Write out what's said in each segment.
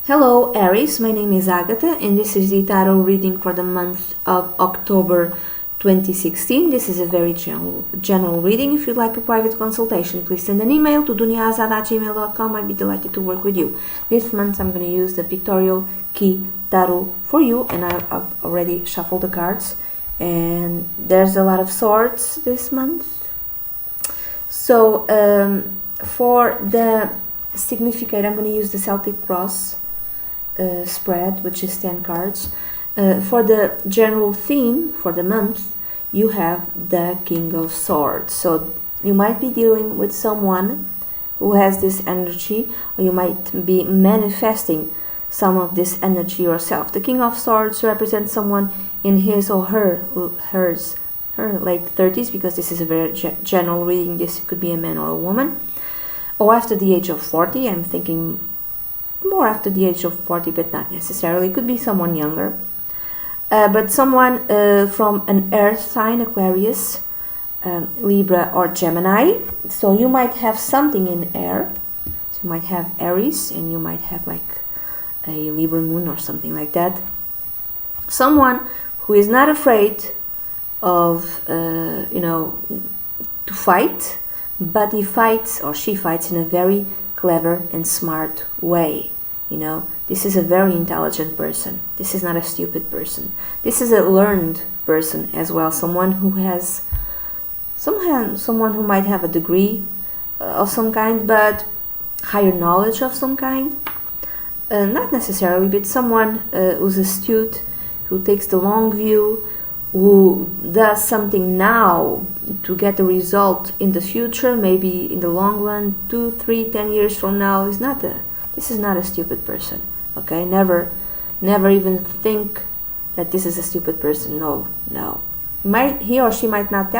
Hello Aries, my name is Agatha and this is the tarot reading for the month of October 2016. This is a very general reading. If you'd like a private consultation, please send an email to duniazad@gmail.com. I'd be delighted to work with you. This month I'm going to use the pictorial key tarot for you, and I've already shuffled the cards, and there's a lot of swords this month. So for the significate, I'm going to use the Celtic Cross spread, which is 10 cards. For the general theme for the month, you have the King of Swords. So you might be dealing with someone who has this energy, or you might be manifesting some of this energy yourself. The King of Swords represents someone in his or her late 30s, because this is a very general reading. This could be a man or a woman. Or after the age of 40, I'm thinking more after the age of 40, but not necessarily. It could be someone younger. But someone from an earth sign, Aquarius, Libra or Gemini. So you might have something in air. So you might have Aries, and you might have like a Libra moon or something like that. Someone who is not afraid of, to fight, but he fights or she fights in a very clever and smart way. This is a very intelligent person. This is not a stupid person. This is a learned person as well. Someone who might have a degree of some kind, but higher knowledge of some kind. Not necessarily, but someone who's astute, who takes the long view, who does something now to get a result in the future, maybe in the long run, 2, 3, 10 years from now. This is not a stupid person. Okay, never even think that this is a stupid person. No. He or she might not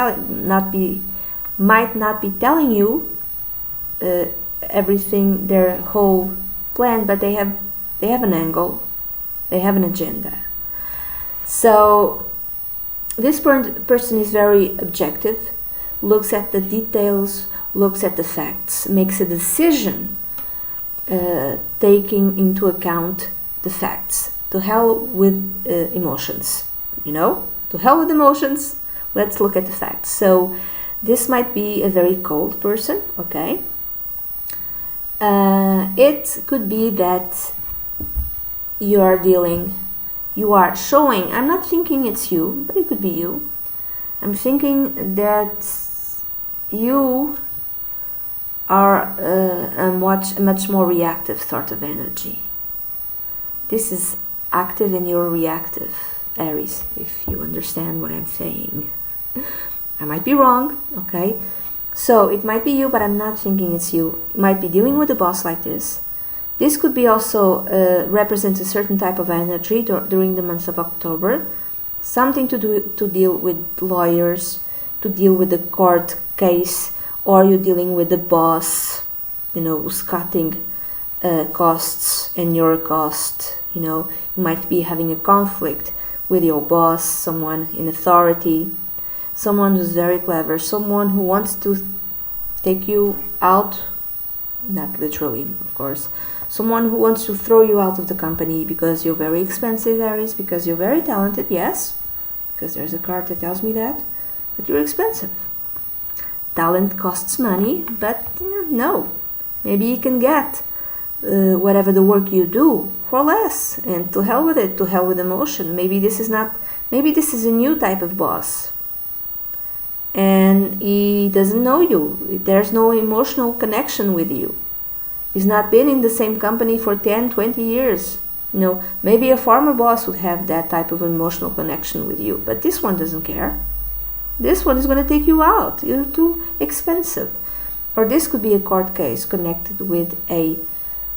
be telling you everything, their whole plan, but they have an angle, they have an agenda. So this person is very objective, looks at the details, looks at the facts, makes a decision taking into account the facts. To hell with emotions, to hell with emotions, let's look at the facts. So this might be a very cold person, okay? It could be that you are showing, I'm not thinking it's you, but it could be you. I'm thinking that you are a much more reactive sort of energy. This is active and you're reactive, Aries, if you understand what I'm saying. I might be wrong, okay? So it might be you, but I'm not thinking it's you. You might be dealing with a boss like this. This could be also represent a certain type of energy during the month of October. Something to deal with lawyers, to deal with the court case, or you're dealing with the boss, who's cutting costs and your cost. You might be having a conflict with your boss, someone in authority, someone who's very clever, someone who wants to take you out, not literally, of course. Someone who wants to throw you out of the company because you're very expensive, Aries, because you're very talented, yes, because there's a card that tells me that, but you're expensive. Talent costs money, but no. Maybe you can get whatever the work you do for less, and to hell with it, to hell with emotion. Maybe this is a new type of boss, and he doesn't know you. There's no emotional connection with you. He's not been in the same company for 10, 20 years. Maybe a former boss would have that type of emotional connection with you, but this one doesn't care. This one is going to take you out. You're too expensive. Or this could be a court case connected with a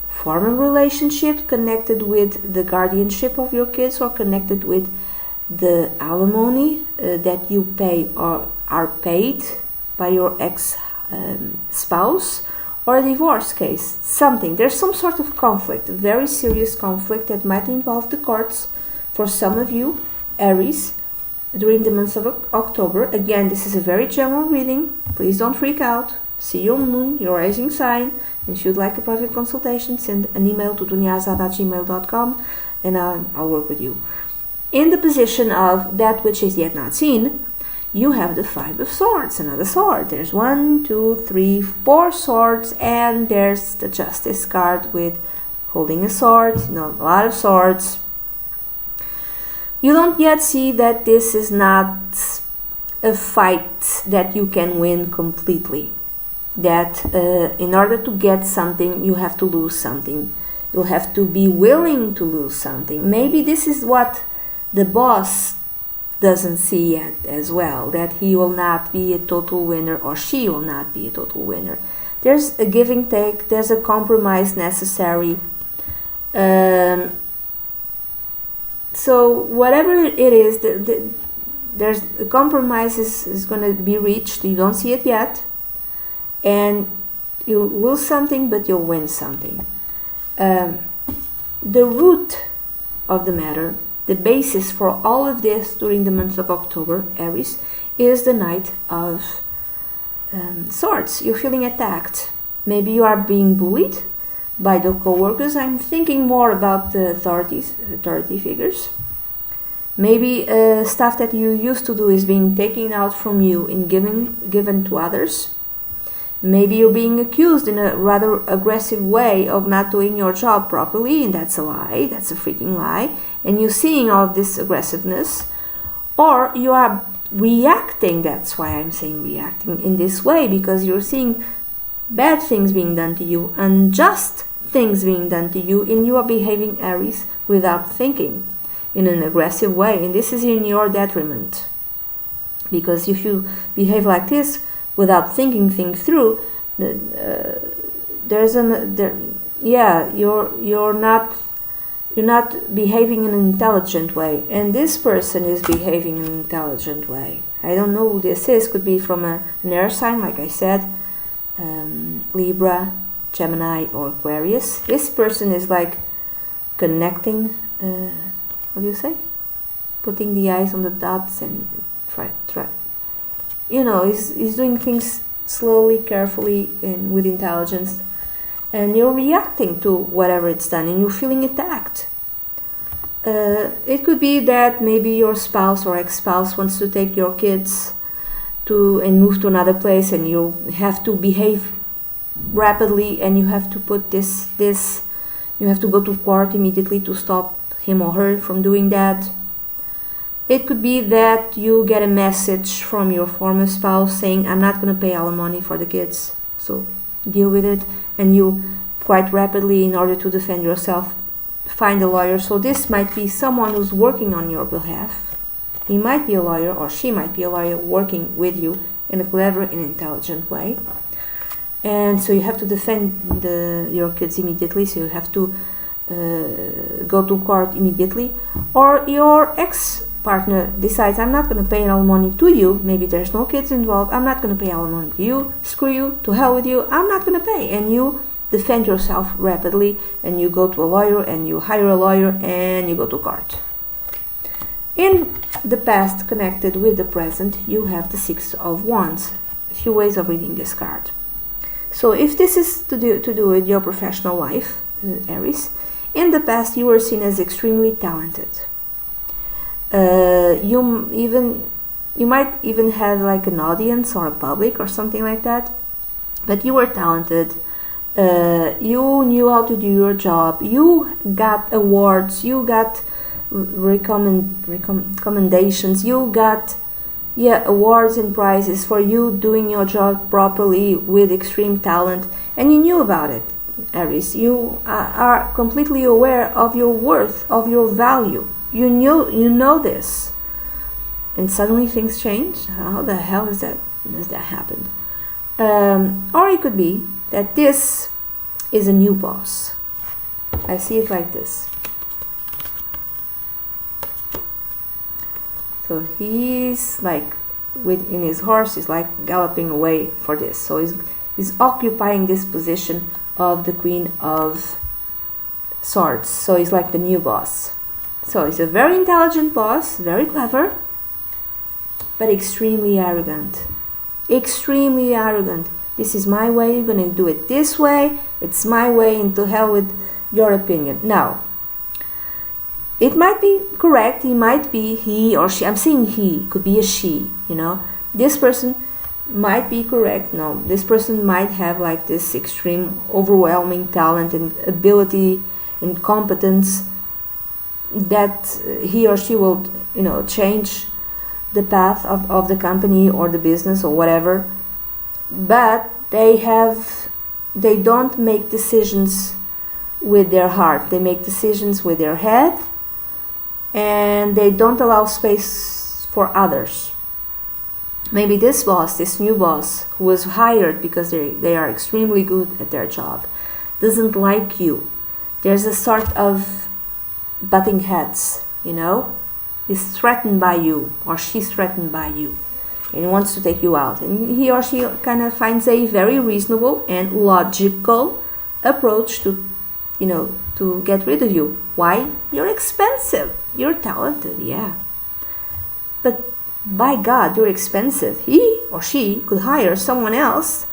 former relationship, connected with the guardianship of your kids, or connected with the alimony that you pay or are paid by your ex-spouse, or a divorce case. There's some sort of conflict, a very serious conflict that might involve the courts for some of you, Aries, during the month of October. Again, this is a very general reading. Please don't freak out. see your moon, your rising sign, and if you'd like a private consultation, send an email to duniazad@gmail.com and I'll work with you. In the position of that which is yet not seen, you have the Five of Swords, another sword. There's 1, 2, 3, 4 swords, and there's the Justice card with holding a sword, a lot of swords. You don't yet see that this is not a fight that you can win completely. That in order to get something, you have to lose something. You'll have to be willing to lose something. Maybe this is what the boss doesn't see yet as well, that he will not be a total winner or she will not be a total winner. There's a give and take, there's a compromise necessary. So whatever it is, there's a compromise is going to be reached. You don't see it yet, and you'll lose something, but you'll win something. The root of the matter, the basis for all of this during the month of October, Aries, is the Knight of Swords. You're feeling attacked. Maybe you are being bullied by the co-workers. I'm thinking more about the authority figures. Maybe stuff that you used to do is being taken out from you and given to others. Maybe you're being accused in a rather aggressive way of not doing your job properly, and that's a lie. That's a freaking lie. And you're seeing all of this aggressiveness, or you are reacting. That's why I'm saying reacting in this way, because you're seeing bad things being done to you, unjust things being done to you, and you are behaving, Aries, without thinking, in an aggressive way, and this is in your detriment. Because if you behave like this without thinking things through, you're not behaving in an intelligent way, and this person is behaving in an intelligent way. I don't know who this is. Could be from an air sign, like I said, Libra, Gemini, or Aquarius. This person is like connecting, what do you say? Putting the eyes on the dots and try. He's doing things slowly, carefully, and with intelligence. And you're reacting to whatever it's done, and you're feeling attacked. It could be that maybe your spouse or ex-spouse wants to take your kids and move to another place, and you have to behave rapidly, and you have to put you have to go to court immediately to stop him or her from doing that. It could be that you get a message from your former spouse saying, I'm not going to pay alimony for the kids, so deal with it, and you quite rapidly, in order to defend yourself, find a lawyer. So this might be someone who's working on your behalf. He might be a lawyer, or she might be a lawyer working with you in a clever and intelligent way. And so you have to defend your kids immediately, so you have to go to court immediately. Or your ex-partner decides, I'm not going to pay alimony to you. Maybe there's no kids involved. I'm not going to pay alimony to you. Screw you. To hell with you. I'm not going to pay. And you defend yourself rapidly, and you go to a lawyer, and you hire a lawyer, and you go to court. In the past connected with the present, you have the Six of Wands. A few ways of reading this card. So if this is to do with your professional life, Aries, in the past you were seen as extremely talented. You might even have like an audience or a public or something like that, but you were talented. You knew how to do your job. You got awards. You got recommendations. You got awards and prizes for you doing your job properly with extreme talent, and you knew about it, Aries. You are completely aware of your worth, of your value. You know this, and suddenly things change. How the hell does that happen? Or it could be that this is a new boss. I see it like this. So he's like in his horse, he's like galloping away for this. So he's occupying this position of the Queen of Swords. So he's like the new boss. So he's a very intelligent boss, very clever, but extremely arrogant. Extremely arrogant. This is my way, you're going to do it this way, it's my way, and to hell with your opinion. Now, it might be correct, he or she, I'm saying he, could be a she, this person might be correct. No, this person might have like this extreme overwhelming talent and ability and competence that he or she will change the path of the company or the business or whatever, but they don't make decisions with their heart, they make decisions with their head, and they don't allow space for others. Maybe this new boss who was hired because they are extremely good at their job, doesn't like you. There's a sort of butting heads, is threatened by you, or she's threatened by you, and wants to take you out. And he or she kind of finds a very reasonable and logical approach to get rid of you. Why? You're expensive. You're talented, yeah. But by God, you're expensive. He or she could hire someone else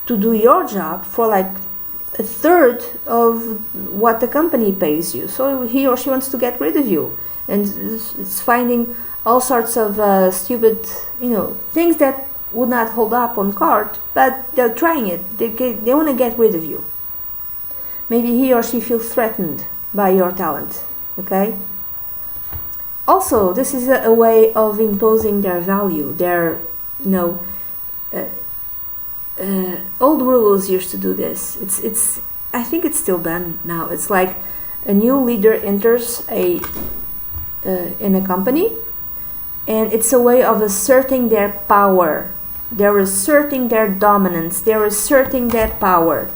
to do your job for like a third of what the company pays you. So he or she wants to get rid of you. And it's finding all sorts of stupid, things that would not hold up on court, but they're trying it. They want to get rid of you. Maybe he or she feels threatened by your talent, okay? Also, this is a way of imposing their value. Their, old rulers used to do this. It's. I think it's still done now. It's like a new leader enters in a company, and it's a way of asserting their power. They're asserting their dominance. They're asserting their power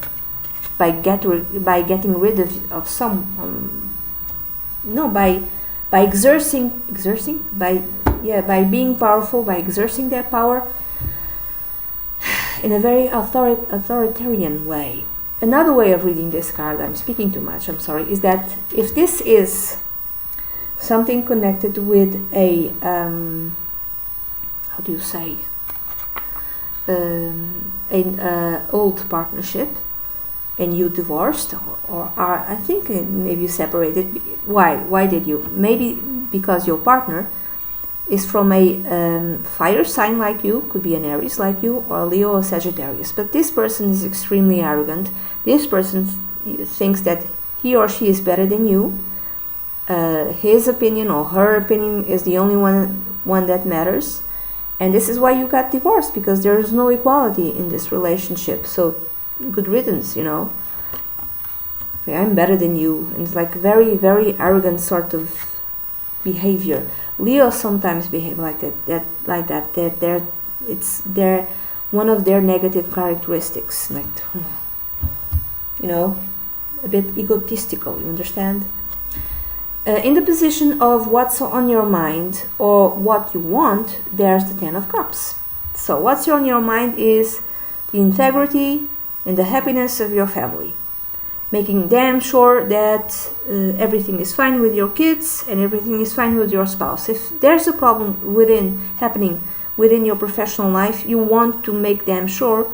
by getting rid of some. By by being powerful, by exerting their power in a very authoritarian way. Another way of reading this card, I'm speaking too much, I'm sorry, is that if this is something connected with a, how do you say, an old partnership, and you divorced, or are, I think maybe you separated. Why did you? Maybe because your partner is from a fire sign like you, could be an Aries like you, or a Leo or Sagittarius. But this person is extremely arrogant. This person thinks that he or she is better than you. His opinion or her opinion is the only one that matters. And this is why you got divorced, because there is no equality in this relationship. So good riddance, Okay, I'm better than you. And it's like very, very arrogant sort of behavior. Leo sometimes behave like that. They're one of their negative characteristics. Like, a bit egotistical, you understand? In the position of what's on your mind or what you want, there's the Ten of Cups. So what's on your mind is the integrity and the happiness of your family. Making damn sure that everything is fine with your kids and everything is fine with your spouse. If there's a problem happening within your professional life, you want to make damn sure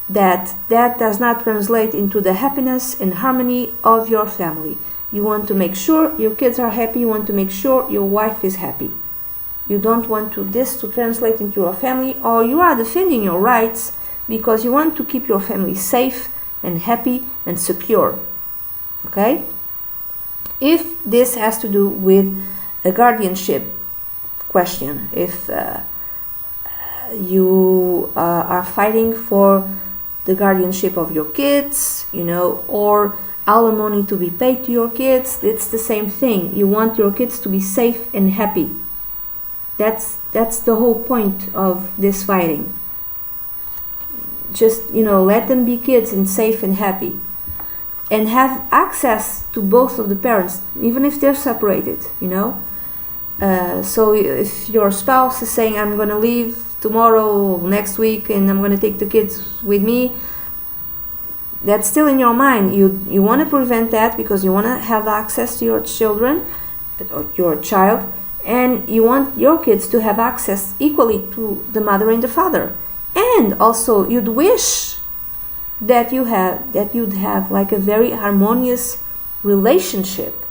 that does not translate into the happiness and harmony of your family. You want to make sure your kids are happy. You want to make sure your wife is happy. You don't want this to translate into your family, or you are defending your rights because you want to keep your family safe and happy and secure. Okay? If this has to do with a guardianship question, if you are fighting for the guardianship of your kids, or alimony to be paid to your kids, it's the same thing. You want your kids to be safe and happy. That's the whole point of this fighting. Just, let them be kids and safe and happy. And have access to both of the parents, even if they're separated, So if your spouse is saying, I'm going to leave tomorrow, next week, and I'm going to take the kids with me, that's still in your mind. You want to prevent that because you want to have access to your children, or your child, and you want your kids to have access equally to the mother and the father. And also you'd wish that you'd have like a very harmonious relationship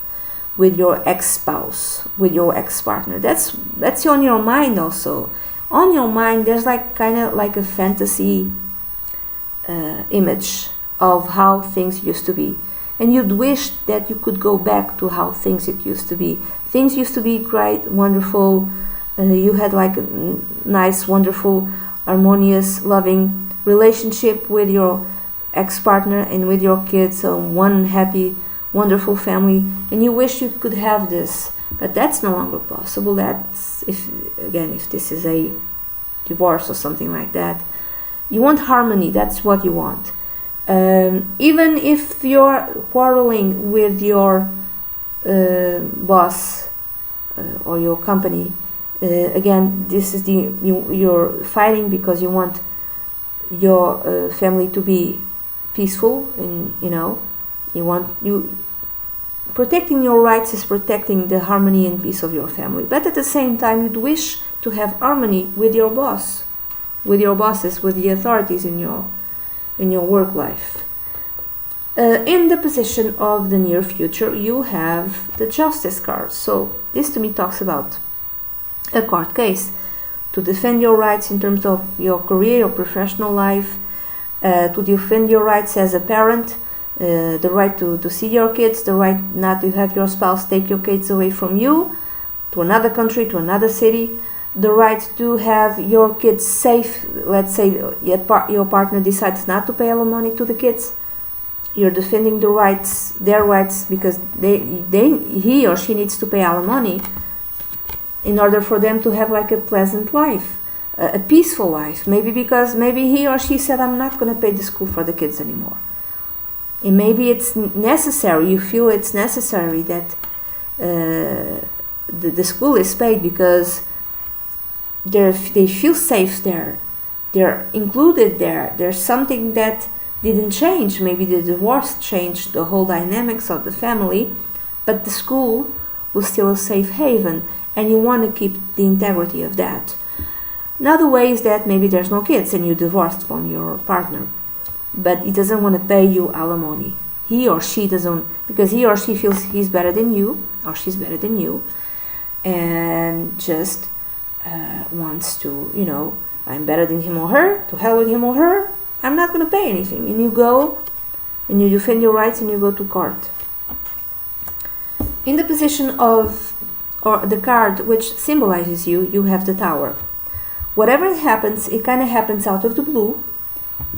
with your ex-spouse, with your ex-partner. That's on your mind also. On your mind there's like kind of like a fantasy image of how things used to be, and you'd wish that you could go back to how things used to be. Things used to be great, wonderful. You had like a nice, wonderful, harmonious, loving relationship with your ex-partner and with your kids, one happy, wonderful family, and you wish you could have this, but that's no longer possible. That's if this is a divorce or something like that. You want harmony, that's what you want. Even if you're quarreling with your boss or your company, again, this is you're fighting because you want your family to be peaceful, and you protecting your rights is protecting the harmony and peace of your family. But at the same time, you'd wish to have harmony with your boss, with your bosses, with the authorities in your work life. In the position of the near future, you have the Justice card. So this to me talks about a court case to defend your rights in terms of your career, your professional life, to defend your rights as a parent, the right to see your kids, the right not to have your spouse take your kids away from you to another country, to another city, the right to have your kids safe. Let's say your partner decides not to pay alimony to the kids. You're defending their rights, because he or she needs to pay alimony in order for them to have like a pleasant life, a peaceful life. Maybe he or she said, I'm not going to pay the school for the kids anymore. And maybe it's necessary, you feel it's necessary that the school is paid because they feel safe there. They're included there. There's something that didn't change. Maybe the divorce changed the whole dynamics of the family, but the school was still a safe haven, and you want to keep the integrity of that. Another way is that maybe there's no kids and you divorced from your partner, but he doesn't want to pay you alimony. He or she doesn't, because he or she feels he's better than you or she's better than you, and just wants to, I'm better than him or her, to hell with him or her, I'm not going to pay anything. And you go and you defend your rights and you go to court. In the position of, or the card which symbolizes you have the Tower. Whatever happens, it kind of happens out of the blue,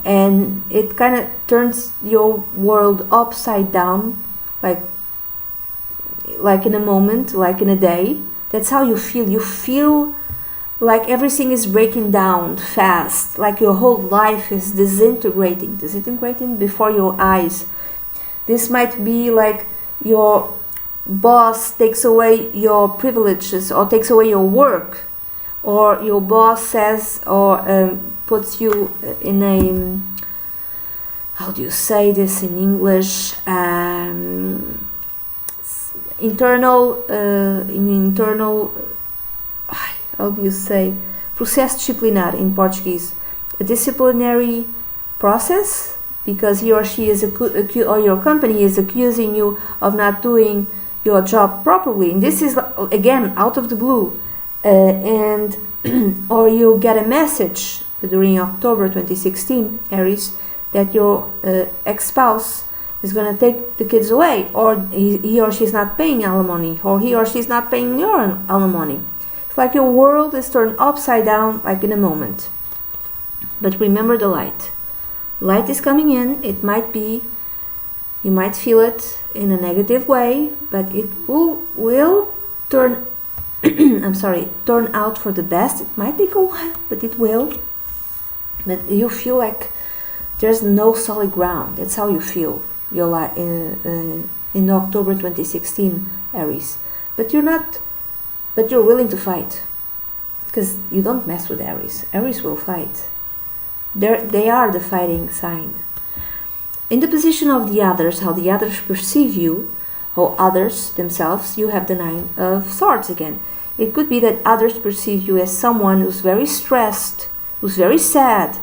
and it kind of turns your world upside down, like in a moment, like in a day. That's how you feel. You feel like everything is breaking down fast, like your whole life is disintegrating before your eyes. This might be like your boss takes away your privileges or takes away your work, or your boss says or puts you in a, how do you say this in English, internal, how do you say, processo disciplinar in Portuguese, a disciplinary process, because he or she is or your company is accusing you of not doing your job properly, and this is again out of the blue, and or you get a message during October 2016, Aries, that your ex-spouse is going to take the kids away, or he or she is not paying alimony, or he or she is not paying your alimony. It's like your world is turned upside down, like in a moment. But remember the light. Light is coming in. It might be, you might feel it in a negative way, but it will turn turn out for the best. It might take a while, but it will. But you feel like there's no solid ground. That's how you feel your life in October 2016, Aries. But you're willing to fight, because you don't mess with Aries. Aries will fight. They are the fighting sign. In the position of the others, how the others perceive you, or others themselves, you have the Nine of Swords again. It could be that others perceive you as someone who's very stressed who's very sad,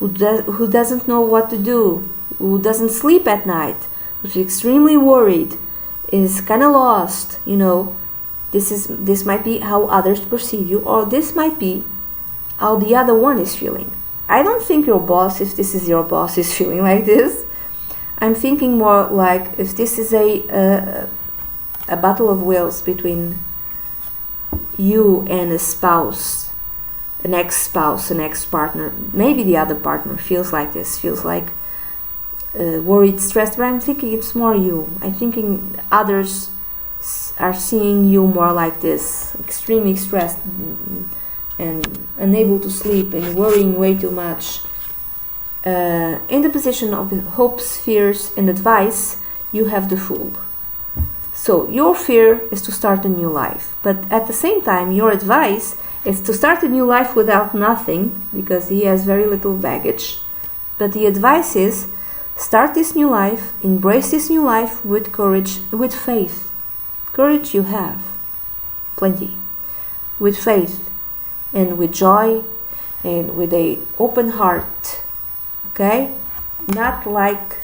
who doesn't know what to do, who doesn't sleep at night, who's extremely worried, is kind of lost, this might be how others perceive you, or this might be how the other one is feeling. I don't think your boss, if this is your boss, is feeling like this. I'm thinking more like if this is a battle of wills between you and a spouse, an ex-spouse, an ex-partner. Maybe the other partner feels like this, feels like worried, stressed, but I'm thinking it's more you. I'm thinking others are seeing you more like this, extremely stressed and unable to sleep and worrying way too much. In the position of hopes, fears, and advice, you have the Fool. So your fear is to start a new life, but at the same time, your advice is to start a new life without nothing, because he has very little baggage. But the advice is, start this new life, embrace this new life with courage, with faith. Courage you have, plenty. With faith, and with joy, and with an open heart. Okay? Not like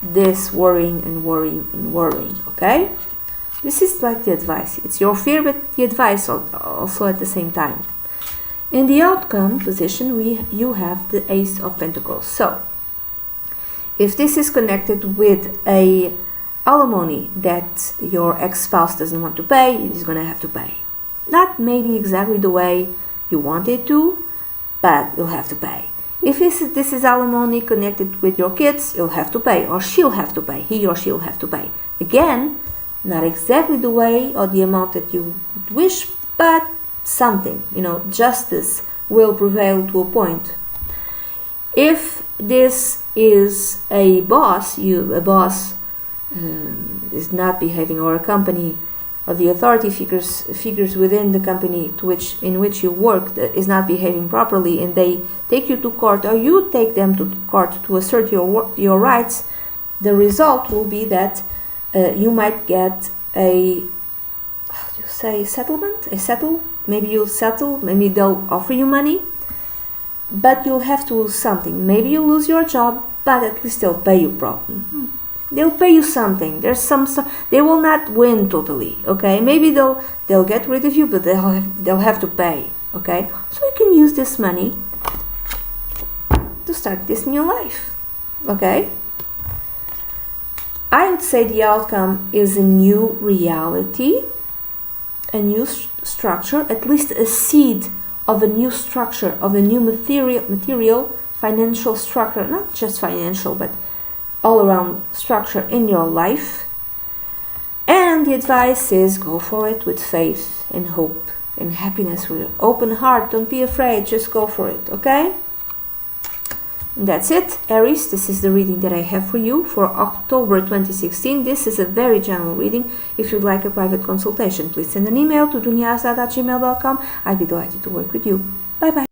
this worrying and worrying and worrying. Okay? This is like the advice. It's your fear, but the advice also at the same time. In the outcome position, you have the Ace of Pentacles. So, if this is connected with a alimony that your ex-spouse doesn't want to pay, he's going to have to pay. Not maybe exactly the way you want it to, but you'll have to pay. If this is alimony connected with your kids, you'll have to pay, or she'll have to pay. He or she'll have to pay. Again, not exactly the way or the amount that you would wish, but something. Justice will prevail to a point. If this is a boss, is not behaving, or a company, or the authority figures within the company in which you work is not behaving properly, and they take you to court, or you take them to court to assert your rights, the result will be that you might get settle. Maybe you'll settle. Maybe they'll offer you money, but you'll have to lose something. Maybe you'll lose your job, but at least they'll pay you properly. They'll pay you something. There's they will not win totally. Okay, maybe they'll get rid of you, but they'll have to pay. Okay, so you can use this money to start this new life. Okay, I would say the outcome is a new reality, a new structure, at least a seed of a new structure, of a new material, financial structure, not just financial, but all around structure in your life. And the advice is, go for it with faith and hope and happiness, with an open heart. Don't be afraid, just go for it. Okay, and that's it, Aries. This is the reading that I have for you for October 2016. This is a very general reading. If you'd like a private consultation, please send an email to dunyasa@gmail.com. I'd be delighted to work with you. Bye bye.